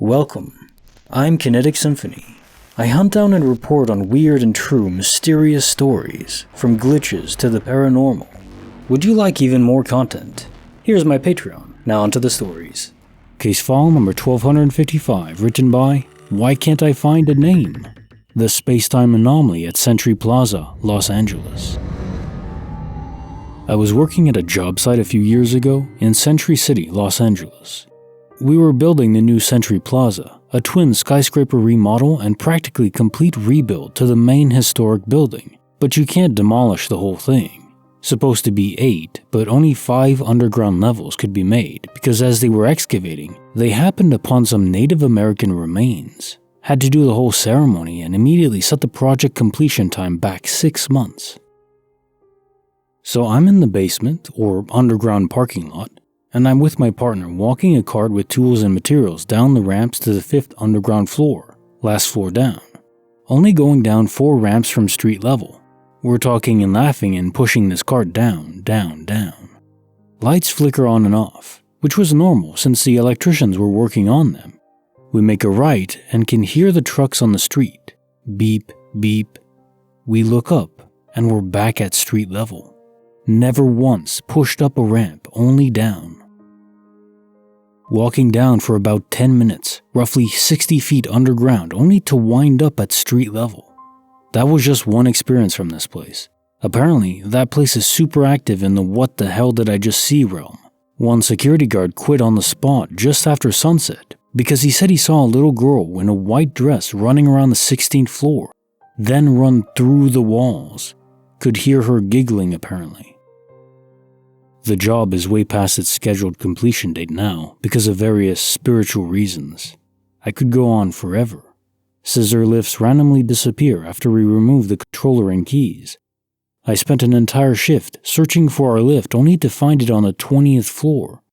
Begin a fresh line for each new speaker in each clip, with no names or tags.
Welcome. I'm Kinetic Symphony. I hunt down and report on weird and true mysterious stories, from glitches to the paranormal. Would you like even more content? Here's my Patreon. Now onto the stories. Case file number 1255, written by Why Can't I Find a Name? The Spacetime Anomaly at Century Plaza, Los Angeles. I was working at a job site a few years ago in Century City, Los Angeles. We were building the new Century Plaza, a twin skyscraper remodel and practically complete rebuild to the main historic building, but you can't demolish the whole thing. Supposed to be 8, but only 5 underground levels could be made because as they were excavating, they happened upon some Native American remains. Had to do the whole ceremony and immediately set the project completion time back 6 months. So I'm in the basement, or underground parking lot, and I'm with my partner walking a cart with tools and materials down the ramps to the 5th underground floor, last floor down. Only going down 4 ramps from street level. We're talking and laughing and pushing this cart down, down, down. Lights flicker on and off, which was normal since the electricians were working on them. We make a right and can hear the trucks on the street. Beep, beep. We look up and we're back at street level. Never once pushed up a ramp, only down. Walking down for about 10 minutes, roughly 60 feet underground, only to wind up at street level. That was just one experience from this place. Apparently, that place is super active in the what the hell did I just see realm. One security guard quit on the spot just after sunset because he said he saw a little girl in a white dress running around the 16th floor, then run through the walls. Could hear her giggling apparently. The job is way past its scheduled completion date now because of various spiritual reasons. I could go on forever. Scissor lifts randomly disappear after we remove the controller and keys. I spent an entire shift searching for our lift only to find it on the 20th floor.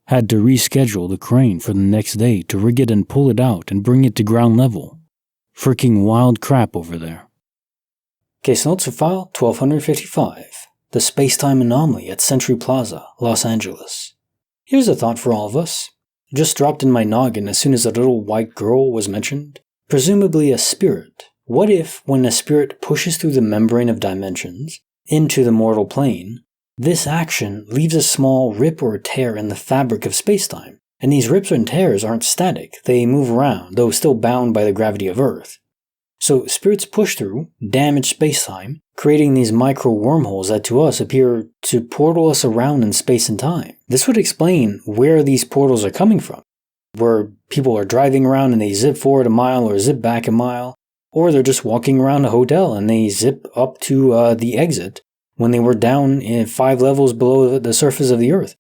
Had to reschedule the crane for the next day to rig it and pull it out and bring it to ground level. Freaking wild crap over there. Case notes for file 1255. The Spacetime Anomaly at Century Plaza, Los Angeles. Here's a thought for all of us. Just dropped in my noggin as soon as a little white girl was mentioned. Presumably a spirit. What if, when a spirit pushes through the membrane of dimensions, into the mortal plane, this action leaves a small rip or tear in the fabric of spacetime, and these rips and tears aren't static, they move around, though still bound by the gravity of Earth. So spirits push through, damage spacetime, creating these micro wormholes that to us appear to portal us around in space and time. This would explain where these portals are coming from, where people are driving around and they zip forward a mile or zip back a mile, or they're just walking around a hotel and they zip up to the exit when they were down in 5 levels below the surface of the Earth.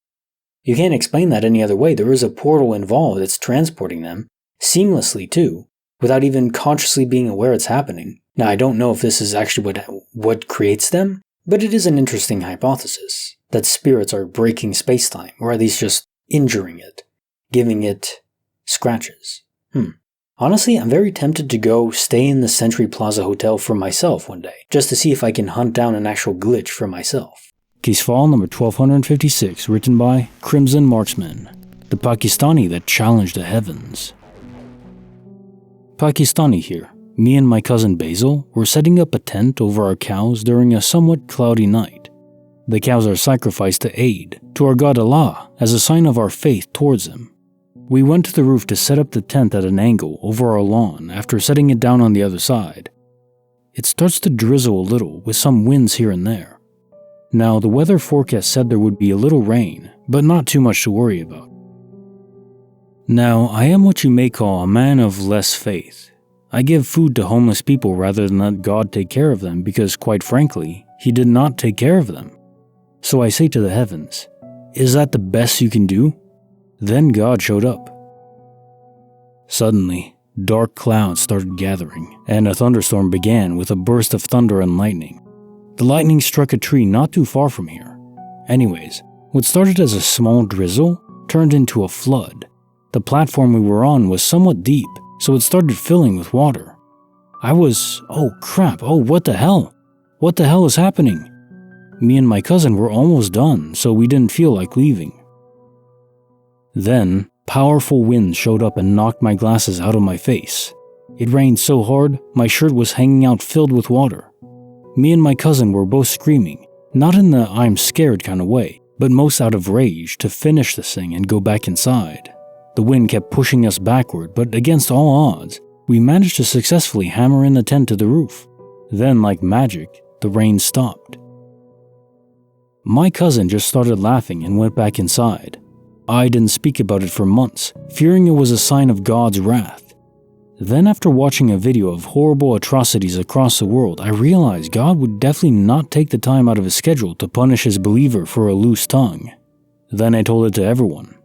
You can't explain that any other way. There is a portal involved that's transporting them, seamlessly too, without even consciously being aware it's happening. Now, I don't know if this is actually what creates them, but it is an interesting hypothesis, that spirits are breaking spacetime, or at least just injuring it, giving it scratches. Honestly, I'm very tempted to go stay in the Century Plaza Hotel for myself one day, just to see if I can hunt down an actual glitch for myself. Case file number 1256, written by Crimson Marksman, the Pakistani that challenged the heavens. Pakistani here. Me and my cousin Basil were setting up a tent over our cows during a somewhat cloudy night. The cows are sacrificed to aid, to our god Allah, as a sign of our faith towards him. We went to the roof to set up the tent at an angle over our lawn after setting it down on the other side. It starts to drizzle a little with some winds here and there. Now, the weather forecast said there would be a little rain, but not too much to worry about. Now, I am what you may call a man of less faith. I give food to homeless people rather than let God take care of them because, quite frankly, He did not take care of them. So I say to the heavens, is that the best you can do? Then God showed up. Suddenly, dark clouds started gathering, and a thunderstorm began with a burst of thunder and lightning. The lightning struck a tree not too far from here. Anyways, what started as a small drizzle turned into a flood. The platform we were on was somewhat deep, so it started filling with water. I was, oh crap, oh what the hell? What the hell is happening? Me and my cousin were almost done, so we didn't feel like leaving. Then, Powerful winds showed up and knocked my glasses out of my face. It rained so hard, my shirt was hanging out filled with water. Me and my cousin were both screaming, not in the I'm scared kind of way, but most out of rage to finish this thing and go back inside. The wind kept pushing us backward, but against all odds, we managed to successfully hammer in the tent to the roof. Then, like magic, the rain stopped. My cousin just started laughing and went back inside. I didn't speak about it for months, fearing it was a sign of God's wrath. Then, after watching a video of horrible atrocities across the world, I realized God would definitely not take the time out of his schedule to punish his believer for a loose tongue. Then I told it to everyone.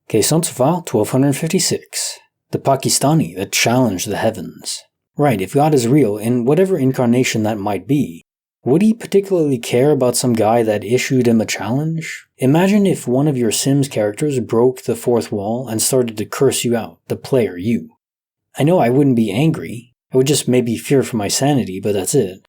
Case answer file 1256. The Pakistani that challenged the heavens. Right, if God is real, in whatever incarnation that might be, would he particularly care about some guy that issued him a challenge? Imagine if one of your Sims characters broke the fourth wall and started to curse you out, the player, you. I know I wouldn't be angry, I would just maybe fear for my sanity, but that's it.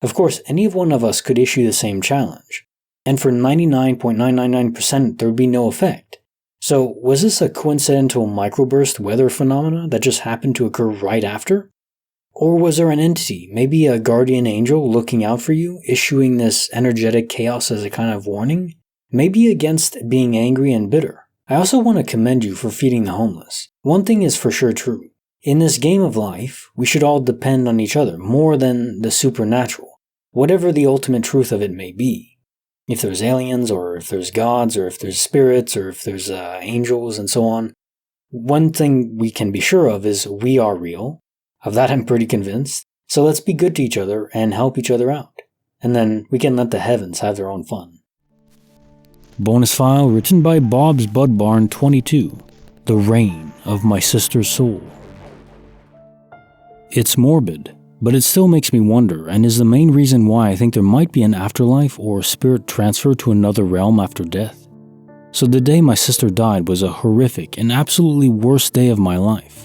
Of course, any one of us could issue the same challenge, and for 99.999% there would be no effect. So, was this a coincidental microburst weather phenomena that just happened to occur right after? Or was there an entity, maybe a guardian angel looking out for you, issuing this energetic chaos as a kind of warning? Maybe against being angry and bitter. I also want to commend you for feeding the homeless. One thing is for sure true. In this game of life, we should all depend on each other more than the supernatural, whatever the ultimate truth of it may be. If there's aliens, or if there's gods, or if there's spirits, or if there's angels, and so on, one thing we can be sure of is we are real. Of that I'm pretty convinced. So let's be good to each other and help each other out. And then we can let the heavens have their own fun. Bonus file written by Bob's Bud Barn 22. The Reign of My Sister's Soul. It's morbid, but it still makes me wonder and is the main reason why I think there might be an afterlife or spirit transfer to another realm after death. So the day my sister died was a horrific and absolutely worst day of my life.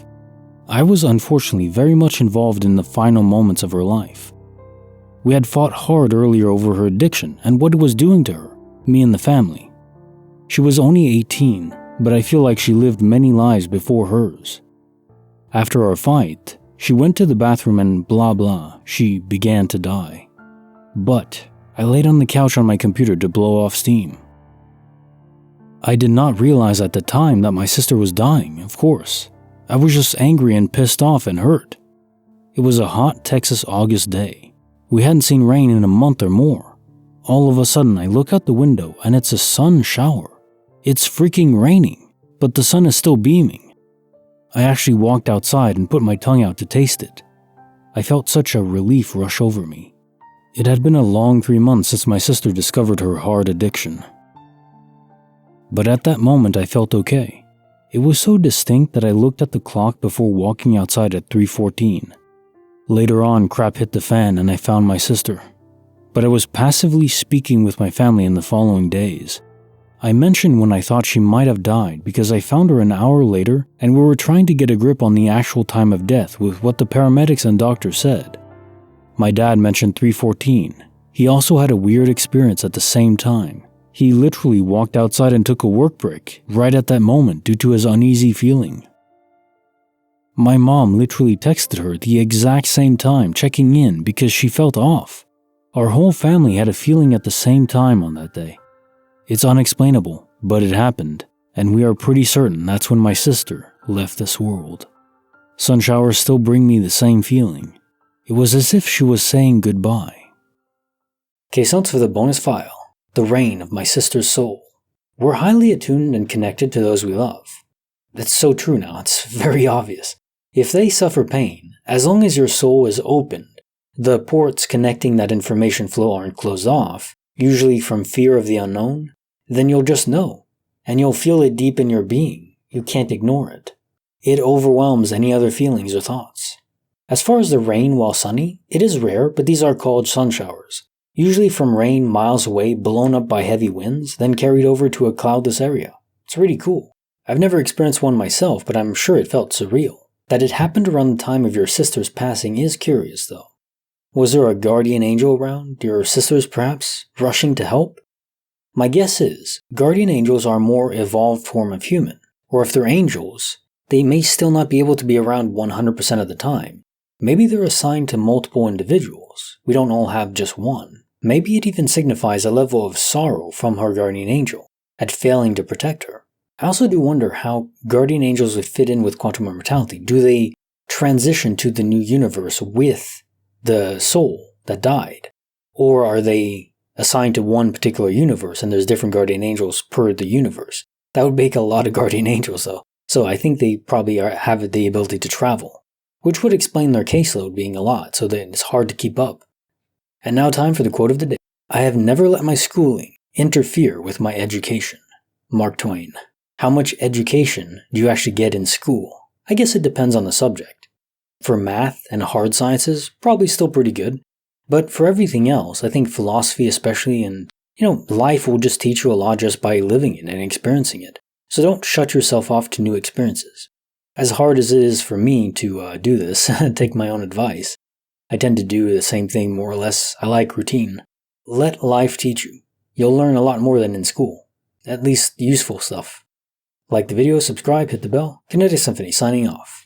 I was unfortunately very much involved in the final moments of her life. We had fought hard earlier over her addiction and what it was doing to her, me and the family. She was only 18, but I feel like she lived many lives before hers. After our fight, she went to the bathroom and blah blah, she began to die. But I laid on the couch on my computer to blow off steam. I did not realize at the time that my sister was dying, of course. I was just angry and pissed off and hurt. It was a hot Texas August day. We hadn't seen rain in a month or more. All of a sudden I look out the window and it's a sun shower. It's freaking raining, but the sun is still beaming. I actually walked outside and put my tongue out to taste it. I felt such a relief rush over me. It had been a long 3 months since my sister discovered her hard addiction. But at that moment I felt okay. It was so distinct that I looked at the clock before walking outside at 3:14. Later on, crap hit the fan and I found my sister. But I was passively speaking with my family in the following days. I mentioned when I thought she might have died because I found her an hour later and we were trying to get a grip on the actual time of death with what the paramedics and doctors said. My dad mentioned 3:14. He also had a weird experience at the same time. He literally walked outside and took a work break right at that moment due to his uneasy feeling. My mom literally texted her the exact same time checking in because she felt off. Our whole family had a feeling at the same time on that day. It's unexplainable, but it happened, and we are pretty certain that's when my sister left this world. Sun showers still bring me the same feeling. It was as if she was saying goodbye. Case notes for the bonus file. The reign of my sister's soul. We're highly attuned and connected to those we love. That's so true now, it's very obvious. If they suffer pain, as long as your soul is opened, the ports connecting that information flow aren't closed off, usually from fear of the unknown, then you'll just know, and you'll feel it deep in your being. You can't ignore it. It overwhelms any other feelings or thoughts. As far as the rain while sunny, it is rare, but these are called sun showers. Usually from rain miles away blown up by heavy winds, then carried over to a cloudless area. It's really cool. I've never experienced one myself, but I'm sure it felt surreal. That it happened around the time of your sister's passing is curious though. Was there a guardian angel around, your sisters perhaps, rushing to help? My guess is, guardian angels are a more evolved form of human, Or if they're angels, they may still not be able to be around 100% of the time. Maybe they're assigned to multiple individuals. We don't all have just one. Maybe it even signifies a level of sorrow from her guardian angel at failing to protect her. I also do wonder how guardian angels would fit in with quantum immortality. Do they transition to the new universe with the soul that died? Or are they assigned to one particular universe and there's different guardian angels per the universe? That would make a lot of guardian angels though. So I think they probably have the ability to travel, which would explain their caseload being a lot, so that it's hard to keep up. And now time for the quote of the day. I have never let my schooling interfere with my education. Mark Twain. How much education do you actually get in school? I guess it depends on the subject. For math and hard sciences, probably still pretty good. But for everything else, I think philosophy especially, and life will just teach you a lot just by living it and experiencing it. So don't shut yourself off to new experiences. As hard as it is for me to do this, take my own advice, I tend to do the same thing more or less. I like routine. Let life teach you. You'll learn a lot more than in school. At least useful stuff. Like the video, subscribe, hit the bell. Kinetic Symphony signing off.